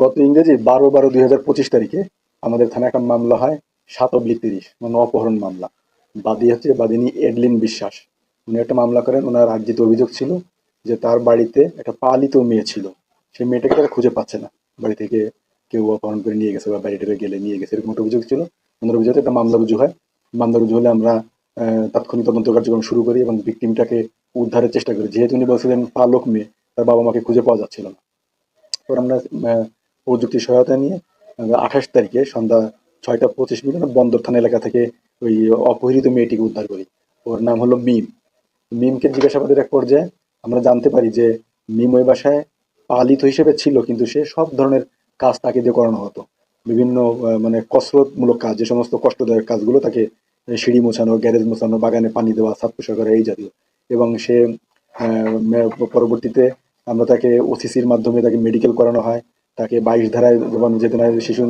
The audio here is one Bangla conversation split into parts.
গত ইংরেজি 12/12/2025 তারিখে আমাদের থানায় একটা মামলা হয় 7/30, মানে অপহরণ মামলা। বাদী হচ্ছে বাদিনী এডলিন বিশ্বাস। উনি একটা মামলা করেন। ওনার আর্জিত অভিযোগ ছিল যে তার বাড়িতে একটা পালিত মেয়ে ছিল, সেই মেয়েটাকে তারা খুঁজে পাচ্ছে না, বাড়ি থেকে কেউ অপহরণ করে নিয়ে গেছে বা বাড়িতে গেলে নিয়ে গেছে, এরকম একটা অভিযোগ ছিল। ওনার অভিযোগে একটা মামলা রুজু হয়। মামলা রুজু হলে আমরা তাৎক্ষণিক তদন্ত কার্যক্রম শুরু করি এবং ভিকটিমটাকে উদ্ধারের চেষ্টা করি, যেহেতু উনি বলছিলেন পালক মেয়ে, তার বাবা মাকে খুঁজে পাওয়া যাচ্ছিল না। পরে আমরা প্রযুক্তির সহায়তা নিয়ে 28 তারিখে সন্ধ্যা 6টা 25 মিনিট বন্দর থানা এলাকা থেকে ওই অপহৃত মেয়েটিকে উদ্ধার করি। ওর নাম হলো মিম। মিমকে জিজ্ঞাসাবাদের এক পর্যায়ে আমরা জানতে পারি যে মিম ওই বাসায় পালিত হিসেবে ছিল, কিন্তু সে সব ধরনের কাজ তাকে দিয়ে করানো হতো। বিভিন্ন মানে কসরতমূলক কাজ, যে সমস্ত কষ্টদায়ক কাজগুলো তাকে, সিঁড়ি মোছানো, গ্যারেজ মোছানো, বাগানে পানি দেওয়া, ছাদ পরিষ্কার করা, এই জাতীয়। এবং সে পরবর্তীতে আমরা তাকে ওসিসির মাধ্যমে তাকে মেডিকেল করানো হয়। তাকে 22 ধারায়, যেহেতু নারী শিশু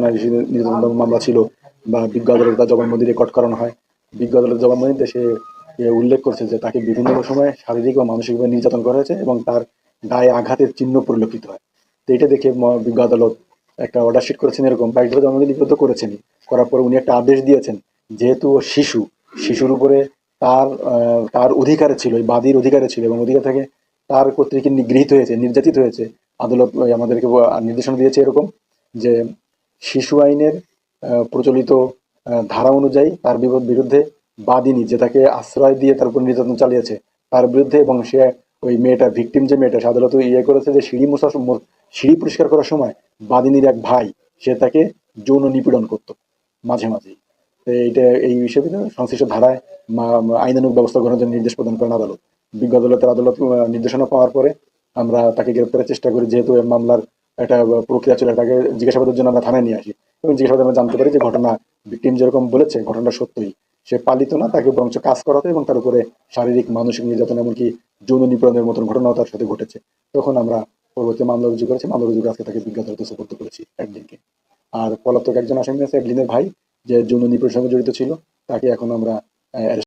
নির্যাতন মামলা ছিল, বা বিজ্ঞ আদালতে তার জবানবন্দি রেকর্ড করানো হয়। বিজ্ঞ আদালত জবানবন্দিতে সে উল্লেখ করছে যে তাকে বিভিন্ন সময় শারীরিক ও মানসিকভাবে নির্যাতন করা হয়েছে এবং তার গায়ে আঘাতের চিহ্ন পরিলক্ষিত হয়। তো এটা দেখে বিজ্ঞ আদালত একটা অর্ডার শিট করেছেন, এরকম 22 ধারা জবানবন্দি লিপিবদ্ধ করেছেনই। করার পর উনি একটা আদেশ দিয়েছেন, যেহেতু ও শিশু, শিশুর উপরে তার অধিকারে ছিল, এই বাদীর অধিকারে ছিল এবং অধিকার থেকে তার কর্তৃক গৃহীত হয়েছে, নির্যাতিত হয়েছে। আদালত আমাদেরকে নির্দেশনা দিয়েছে এরকম যে শিশু আইনের প্রচলিত ধারা অনুযায়ী তার বিরুদ্ধে বাদিনী, যে তাকে আশ্রয় দিয়ে তার উপর নির্যাতন চালিয়েছে, তার বিরুদ্ধে, এবং সে ওই মেয়েটা, ভিকটিম যে মেয়েটা, সে আদালত করেছে যে সিঁড়ি পরিষ্কার করার সময় বাদিনীর এক ভাই, সে তাকে যৌন নিপীড়ন করত মাঝে মাঝেই। তো এইটা, এই বিষয়ে সংশ্লিষ্ট ধারায় আইনানুগ ব্যবস্থা গ্রহণের জন্য নির্দেশ প্রদান করেন আদালত। বিজ্ঞ আদালতের নির্দেশনা পাওয়ার পরে আমরা তাকে গ্রেপ্তারের চেষ্টা করি। যেহেতু এই মামলার একটা প্রক্রিয়া ছিল, তাকে জিজ্ঞাসাবাদের জন্য আমরা থানায় নিয়ে আসি এবং জিজ্ঞাসাবাদে আমরা জানতে পারি যে ঘটনা, ভিকটিম যেরকম বলেছে ঘটনাটা সত্যই। সে পালিত না, তাকে বরঞ্চ কাজ করাতো এবং তার উপরে শারীরিক মানসিক নির্যাতন, এমনকি যৌন নিপীড়নের মতন ঘটনাও তার সাথে ঘটেছে। তখন আমরা পরবর্তী মামলা রুজু করেছি। মামলা রুজু করে আজকে তাকে বিজ্ঞ আদালতে সোপর্দ করেছি একদিনকে। আর পলাতক একজন আসামি আছে, একদিনের ভাই, যে যৌন নিপীড়নের সঙ্গে জড়িত ছিল, তাকে এখন আমরা অ্যারেস্ট